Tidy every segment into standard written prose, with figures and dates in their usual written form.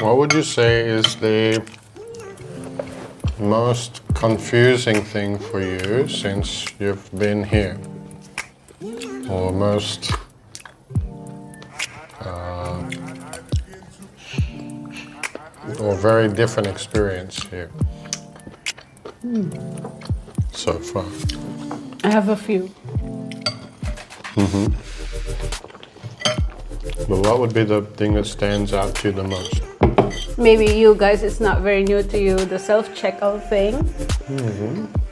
What would you say is the most confusing thing for you since you've been here? Or most or very different experience here so far? I have a few. But what would be the thing that stands out to you the most? Maybe you guys, it's not very new to you, the self-checkout thing.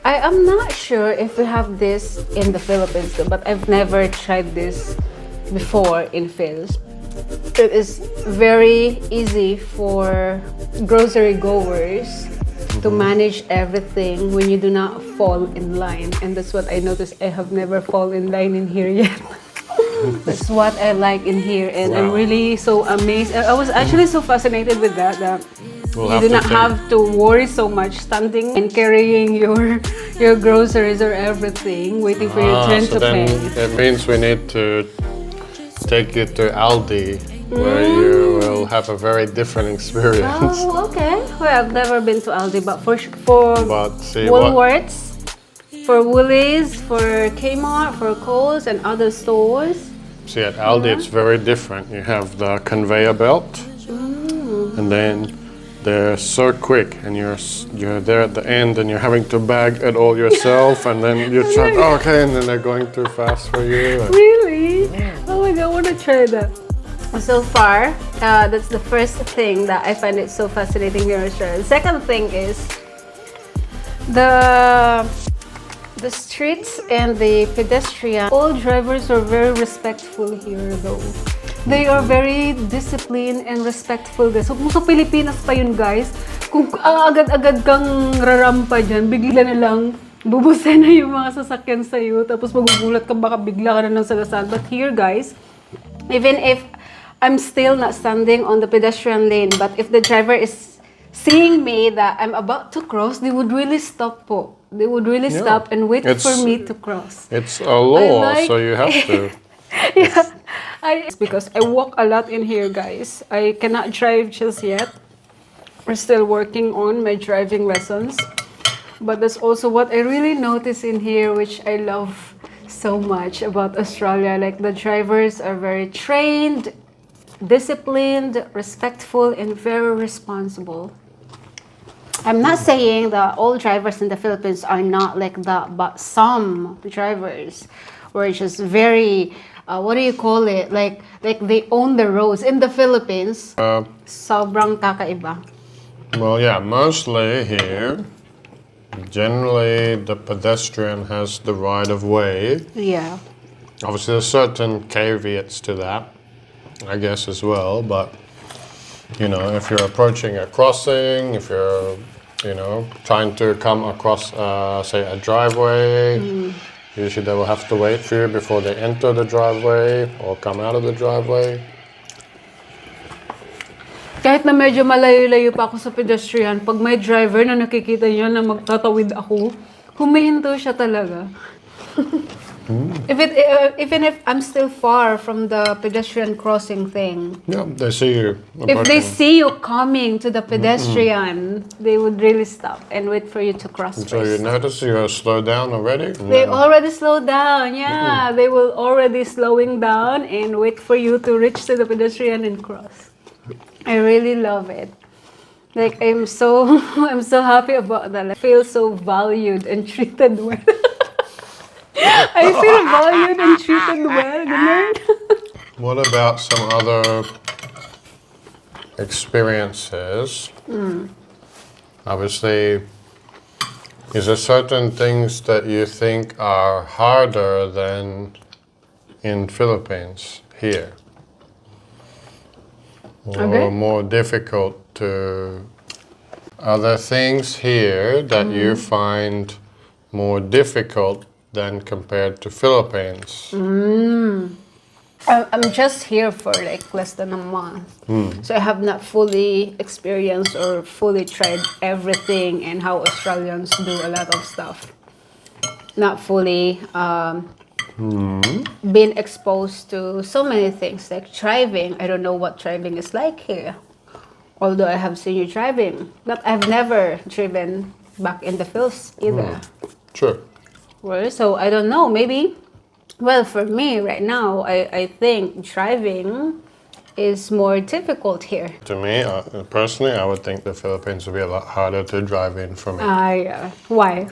I am not sure if we have this in the Philippines, though, but I've never tried this before in Phils. It is very easy for grocery goers to manage everything when you do not fall in line. And that's what I noticed. I have never fallen in line in here yet. That's what I like in here, and I'm really so amazed. I was actually so fascinated with that you do not have to worry so much standing and carrying your groceries or everything, waiting for your turn so to then pay. it means we need to take you to Aldi, where you will have a very different experience. Oh, okay. Well, I've never been to Aldi, but for But see Woolworths, for Woolies, for Kmart, for Kohl's, and other stores. See, at Aldi it's very different. You have the conveyor belt, and then they're so quick, and you're there at the end, and you're having to bag it all yourself, and then you're trying, okay, and then they're going too fast for you. Really? Oh my god, I want to try that. So far, that's the first thing that I find it so fascinating here in Australia. The second thing is the streets and the pedestrian. All drivers are very respectful here though. They are very disciplined and respectful guys. So kung sa Pilipinas pa yun guys, kung agad-agad kang rarampa dyan, bigla na lang bubusen na yung mga sasakyan sa'yo, tapos magugulat ka baka bigla ka na ng sagasaan. But here guys, even if I'm still not standing on the pedestrian lane, but if the driver is seeing me that I'm about to cross, they would really stop po. They would really stop and wait for me to cross. It's a law, so you have to. Yeah, because I walk a lot in here, guys. I cannot drive just yet. We're still working on my driving lessons. But that's also what I really notice in here, which I love so much about Australia. Like the drivers are very trained, disciplined, respectful, and very responsible. I'm not saying that all drivers in the Philippines are not like that, but some drivers were just very, what do you call it? Like they own the roads. In the Philippines, sobrang kakaiba. Well, yeah, mostly here, generally the pedestrian has the right of way. Yeah. Obviously, there's certain caveats to that, I guess, as well, but you know, if you're approaching a crossing, if you're, you know, trying to come across, say, a driveway, usually they will have to wait for you before they enter the driveway or come out of the driveway. Kahit na medyo malayo-layo pa ako sa pedestrian, pag may driver na nakikita niya na magtatawid ako, humihinto siya talaga. Even if I'm still far from the pedestrian crossing thing. Yeah, they see you approaching. If they see you coming to the pedestrian, they would really stop and wait for you to cross So first. you notice you slow down already? They already slowed down, yeah. They will already slowing down and wait for you to reach to the pedestrian and cross. I really love it. Like I'm so happy about that. I feel so valued and treated well. I feel valued and treated well, ganun. What about some other experiences? Obviously, is there certain things that you think are harder than in Philippines here? Or more difficult to... Are there things here that you find more difficult than compared to Philippines? I'm just here for like less than a month. So I have not fully experienced or fully tried everything and how Australians do a lot of stuff. Not fully been exposed to so many things like driving. I don't know what driving is like here. Although I have seen you driving, but I've never driven back in the Philippines either. Sure. Well, so I don't know. Maybe, well, for me right now, I think driving is more difficult here. To me, personally, I would think the Philippines would be a lot harder to drive in for me. Yeah. Why?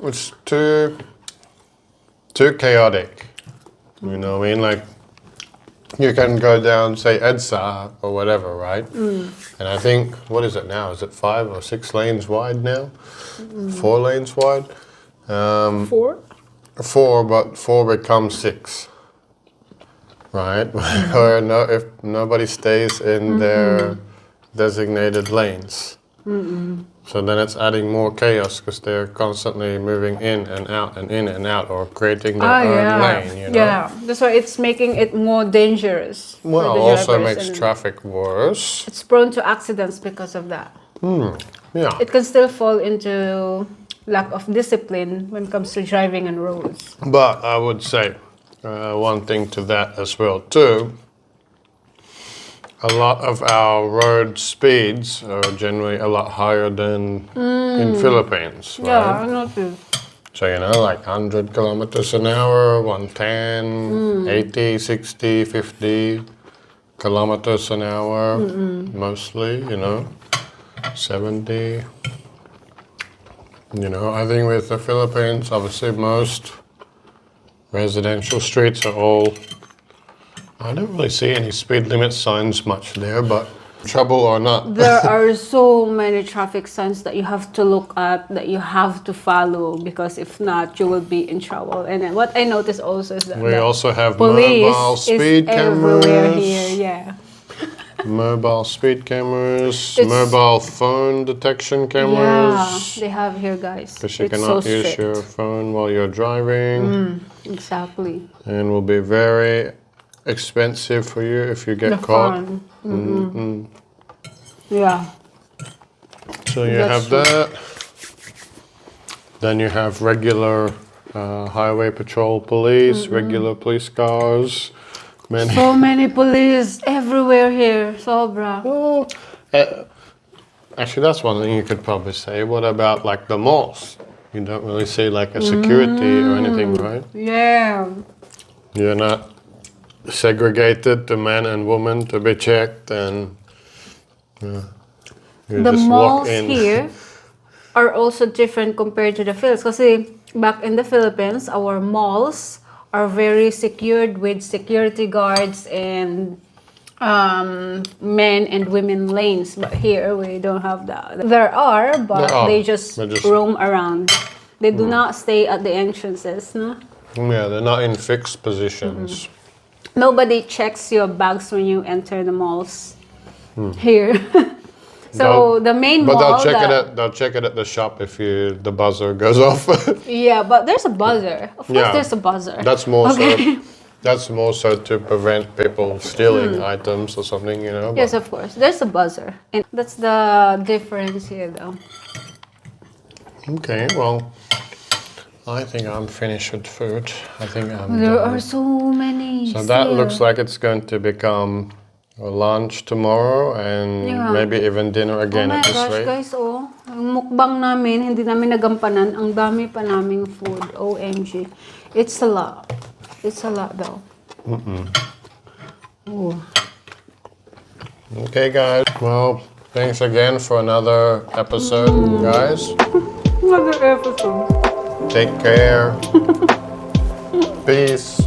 It's too chaotic. You know what I mean? Like, you can go down, say, EDSA or whatever, right? And I think, what is it now? Is it 5 or 6 lanes wide now? 4 lanes wide? 4? 4, but 4 becomes 6. Right? Or no, if nobody stays in their designated lanes. So then it's adding more chaos because they're constantly moving in and out and in and out or creating their own lane, you know? Yeah, that's why it's making it more dangerous. for Well, the also drivers, makes and traffic worse. it's prone to accidents because of that. Yeah. It can still fall into lack of discipline when it comes to driving on roads. But I would say one thing to that as well too. A lot of our road speeds are generally a lot higher than in Philippines, right? Yeah, I noticed. So, you know, like 100 kilometers an hour, 110, 80, 60, 50 kilometers an hour, mostly, you know, 70. You know, I think with the Philippines, obviously most residential streets are all, I don't really see any speed limit signs much there, but trouble or not. There are so many traffic signs that you have to look at, that you have to follow, because if not, you will be in trouble. And then what I noticed also is that We the also have police mobile speed is everywhere cameras. here. Yeah. Mobile speed cameras, It's- mobile phone detection Yeah, cameras. they have here, guys. Because you It's cannot so use strict. your phone while you're driving, Exactly. and will be very expensive for you if you get The caught. fun. Yeah. So you That's have true. that. Then you have regular highway patrol police, regular police cars. Many. So many police everywhere here. Sobra. Oh, actually, that's one thing you could probably say. What about like the malls? You don't really see like a security or anything, right? Yeah. You're not segregated to men and women to be checked, and you The just walk malls in. here are also different compared to the Philippines. Kasi back in the Philippines, our malls are very secured with security guards and men and women lanes. But here, we don't have that. There are, but There are. they just They just- roam around. They do not stay at the entrances, no? Yeah, they're not in fixed positions. Nobody checks your bags when you enter the malls here. So the main But mall they'll check it at the shop if the buzzer goes off. yeah, but there's a buzzer. Of course, Yeah. there's a buzzer. That's more Okay. so to prevent people stealing items or something, you know. Yes, but- of course. There's a buzzer. And that's the difference here, though. Okay, well, I think I'm finished with food. I think I'm There done. are so many. So that still. looks like it's going to become a lunch tomorrow and Yeah. maybe even dinner Oh again my at this gosh, rate. guys, oh. Ang mukbang namin, hindi namin nagampanan. Ang dami pa naming food. OMG. It's a lot. It's a lot, though. Oh. Okay, guys. Well, thanks again for another episode, guys. Another episode. Take care. Peace.